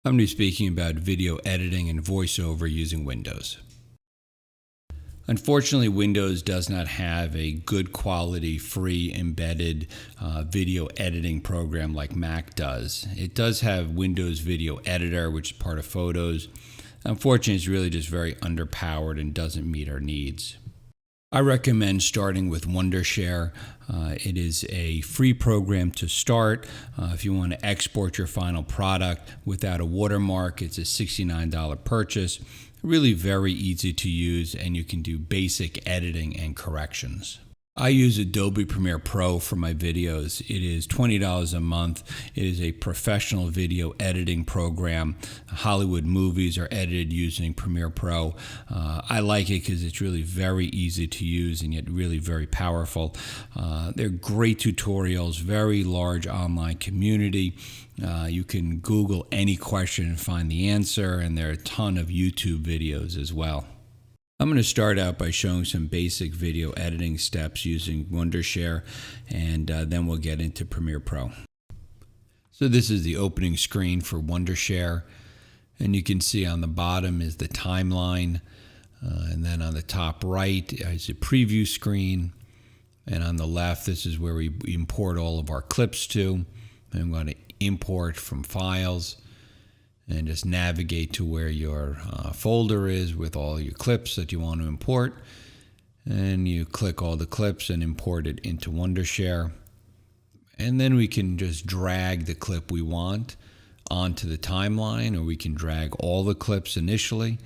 I'm going to be speaking about video editing and voiceover using Windows. Unfortunately, Windows does not have a good quality, free, embedded video editing program like Mac does. It does have Windows Video Editor, which is part of Photos. Unfortunately, it's really just very underpowered and doesn't meet our needs. I recommend starting with Wondershare. It is a free program to start. If you want to export your final product without a watermark, it's a $69 purchase. Really very easy to use, and you can do basic editing and corrections. I use Adobe Premiere Pro for my videos. It is $20 a month. It is a professional video editing program. Hollywood movies are edited using Premiere Pro. I like it because it's really very easy to use and yet really very powerful. They're great tutorials, very large online community. You can Google any question and find the answer, and there are a ton of YouTube videos as well. I'm going to start out by showing some basic video editing steps using Wondershare, and then we'll get into Premiere Pro. So this is the opening screen for Wondershare, and you can see on the bottom is the timeline, and then on the top right is a preview screen, and on the left this is where we import all of our clips to. I'm going to import from files and just navigate to where your folder is with all your clips that you want to import, and you click all the clips and import it into Wondershare, and then we can just drag the clip we want onto the timeline, or we can drag all the clips initially.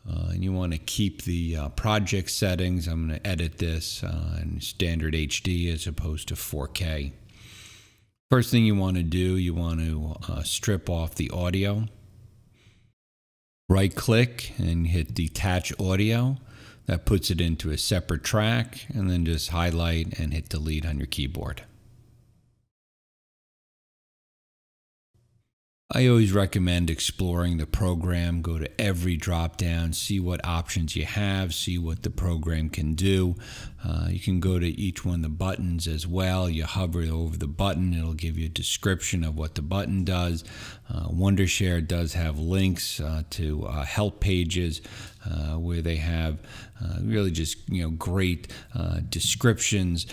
And you want to keep the project settings. I'm going to edit this in standard HD as opposed to 4K. First thing you want to do, you want to strip off the audio. Right click and hit detach audio. That puts it into a separate track, and then just highlight and hit delete on your keyboard. I always recommend exploring the program. Go to every drop down, see what options you have, see what the program can do. You can go to each one of the buttons as well. You hover over the button, it'll give you a description of what the button does. Wondershare does have links to help pages where they have really just great descriptions.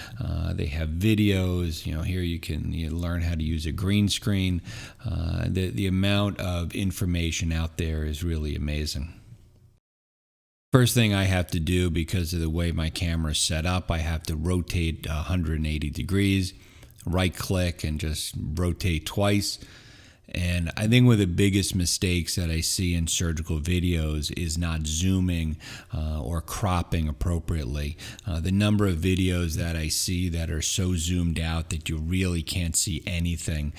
They have videos. Here you can learn how to use a green screen. The amount of information out there is really amazing. First thing I have to do, because of the way my camera is set up, I have to rotate 180 degrees, right click and just rotate twice. And I think one of the biggest mistakes that I see in surgical videos is not zooming or cropping appropriately. The number of videos that I see that are so zoomed out that you really can't see anything,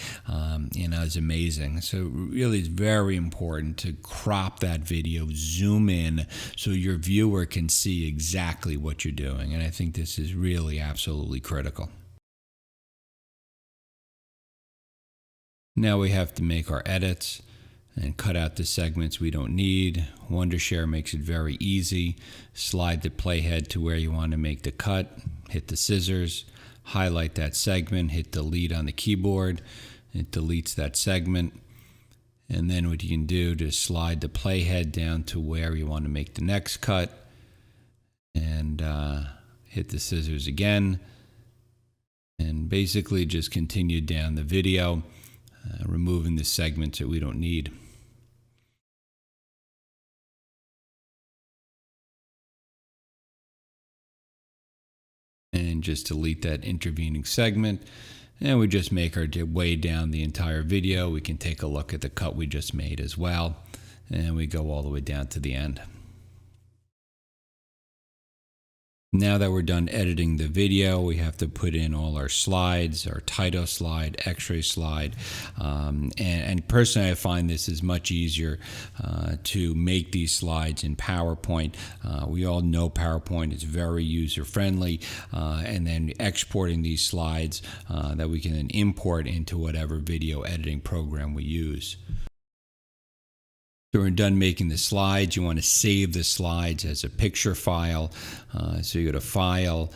is amazing. So really it's very important to crop that video, zoom in, so your viewer can see exactly what you're doing. And I think this is really absolutely critical. Now we have to make our edits and cut out the segments we don't need. Wondershare makes it very easy. Slide the playhead to where you want to make the cut, hit the scissors, highlight that segment, hit delete on the keyboard. It deletes that segment. And then what you can do is slide the playhead down to where you want to make the next cut, and hit the scissors again, and basically just continue down the video. Removing the segments that we don't need. And just delete that intervening segment. And we just make our way down the entire video. We can take a look at the cut we just made as well. And we go all the way down to the end. Now that we're done editing the video, we have to put in all our slides, our title slide, x-ray slide. And personally, I find this is much easier to make these slides in PowerPoint. We all know PowerPoint is very user-friendly, and then exporting these slides that we can then import into whatever video editing program we use. So when we're done making the slides, you want to save the slides as a picture file. So you go to File,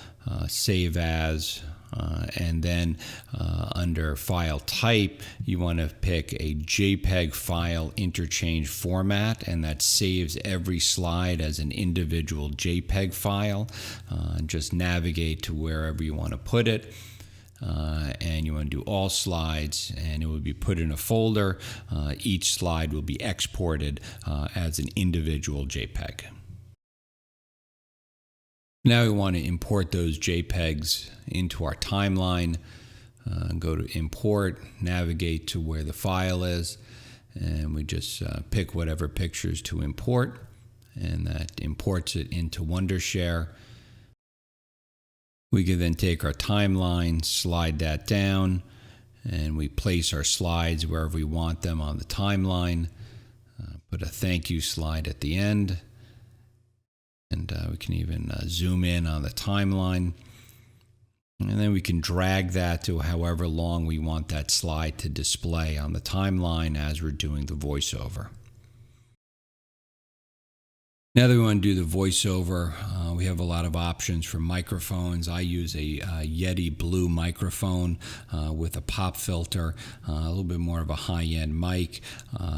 Save As, And then under file type, you want to pick a JPEG file interchange format, and that saves every slide as an individual JPEG file. Just navigate to wherever you want to put it. And you want to do all slides, and it will be put in a folder. Each slide will be exported as an individual JPEG. Now we want to import those JPEGs into our timeline. Go to import, navigate to where the file is, and we just pick whatever pictures to import, and that imports it into Wondershare. We can then take our timeline, slide that down, and we place our slides wherever we want them on the timeline. Put a thank you slide at the end. And we can even zoom in on the timeline. And then we can drag that to however long we want that slide to display on the timeline as we're doing the voiceover. Now that we want to do the voiceover, we have a lot of options for microphones. I use a Yeti Blue microphone with a pop filter, a little bit more of a high-end mic.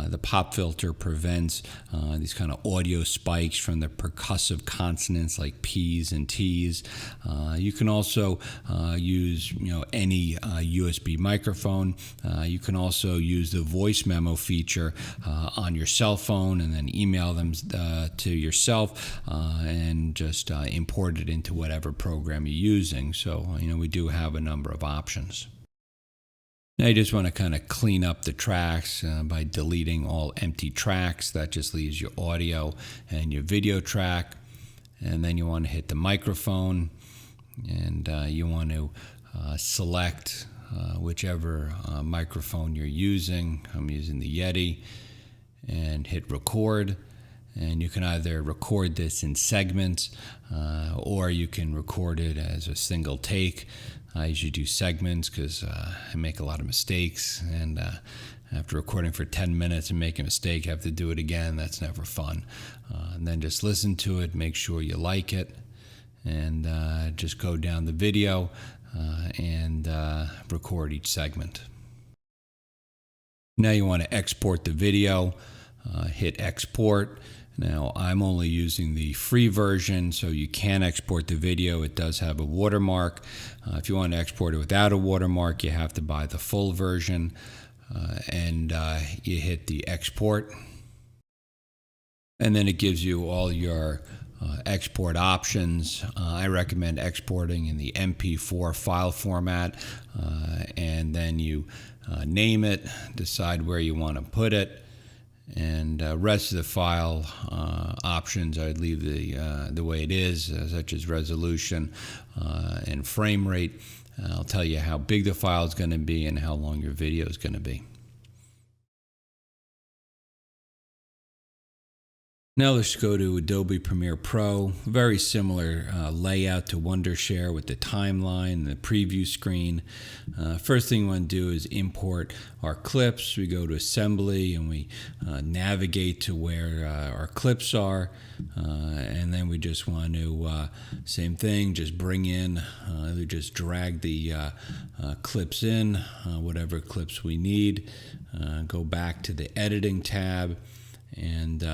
The pop filter prevents these kind of audio spikes from the percussive consonants like P's and T's. You can also use any USB microphone. You can also use the voice memo feature on your cell phone and then email them to yourself and just import it into whatever program you're using. So, we do have a number of options. Now you just want to kind of clean up the tracks by deleting all empty tracks. That just leaves your audio and your video track. And then you want to hit the microphone, and you want to select whichever microphone you're using. I'm using the Yeti, and hit record. And you can either record this in segments or you can record it as a single take. I usually do segments because I make a lot of mistakes, and after recording for 10 minutes and make a mistake, have to do it again. That's never fun. And then just listen to it, make sure you like it, and just go down the video and record each segment. Now you want to export the video, hit export. Now, I'm only using the free version, so you can export the video. It does have a watermark. If you want to export it without a watermark, you have to buy the full version, and you hit the export. And then it gives you all your export options. I recommend exporting in the MP4 file format, and then you name it, decide where you want to put it. And rest of the file options, I'd leave the way it is, such as resolution and frame rate. I'll tell you how big the file is going to be and how long your video is going to be. Now let's go to Adobe Premiere Pro. Very similar layout to Wondershare with the timeline and the preview screen. First thing we want to do is import our clips. We go to Assembly and we navigate to where our clips are. And then we just want to, same thing, just bring in, we just drag the clips in, whatever clips we need. Go back to the Editing tab. And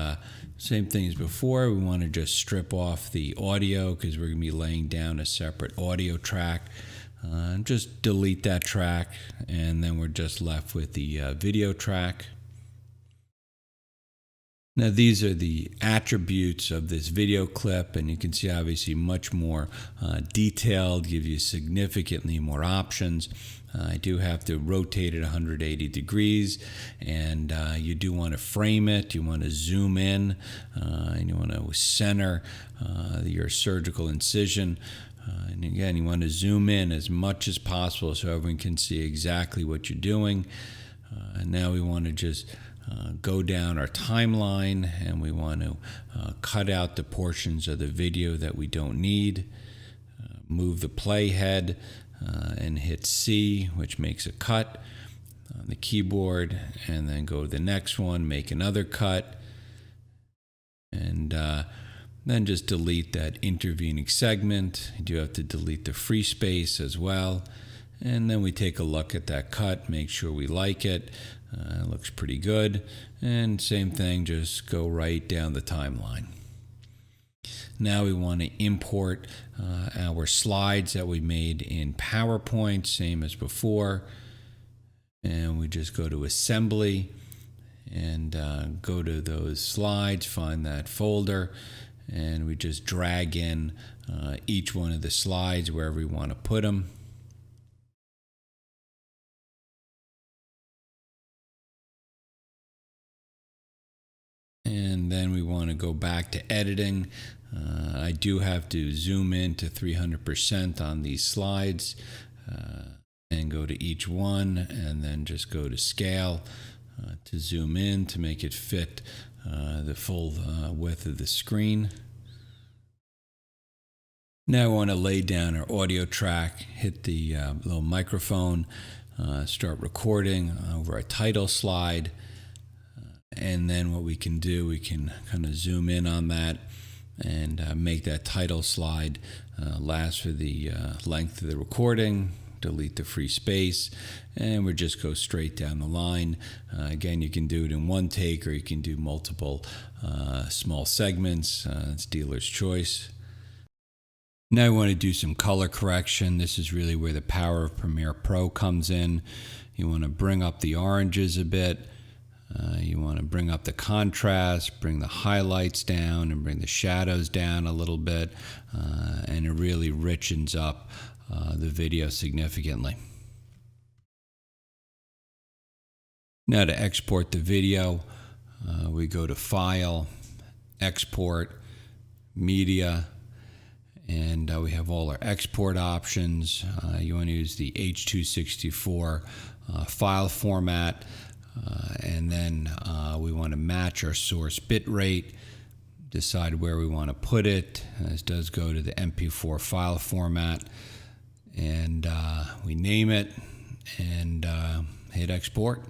same thing as before, we want to just strip off the audio because we're going to be laying down a separate audio track. Just delete that track, and then we're just left with the video track. Now these are the attributes of this video clip, and you can see obviously much more detailed, give you significantly more options. I do have to rotate it 180 degrees, and you do want to frame it, you want to zoom in, and you want to center your surgical incision. And again, you want to zoom in as much as possible so everyone can see exactly what you're doing. And now we want to just go down our timeline, and we want to cut out the portions of the video that we don't need. Move the playhead and hit C, which makes a cut on the keyboard, and then go to the next one, make another cut. And Then just delete that intervening segment. You do have to delete the free space as well. And then we take a look at that cut, make sure we like it. It looks pretty good. And same thing, just go right down the timeline. Now we want to import our slides that we made in PowerPoint, same as before. And we just go to Assembly and go to those slides, find that folder, and we just drag in each one of the slides wherever we want to put them. And then we want to go back to editing. I do have to zoom in to 300% on these slides and go to each one, and then just go to scale to zoom in to make it fit the full width of the screen. Now I want to lay down our audio track, hit the little microphone, start recording over a title slide. And then what we can do, we can kind of zoom in on that and make that title slide last for the length of the recording, delete the free space, and we just go straight down the line. Again, you can do it in one take or you can do multiple small segments. It's dealer's choice. Now I want to do some color correction. This is really where the power of Premiere Pro comes in. You want to bring up the oranges a bit. You want to bring up the contrast, bring the highlights down, and bring the shadows down a little bit, and it really richens up the video significantly. Now to export the video, we go to File, Export, Media, and we have all our export options. You want to use the H.264 file format. And then we want to match our source bit rate, decide where we want to put it. This does go to the MP4 file format, and we name it and hit export.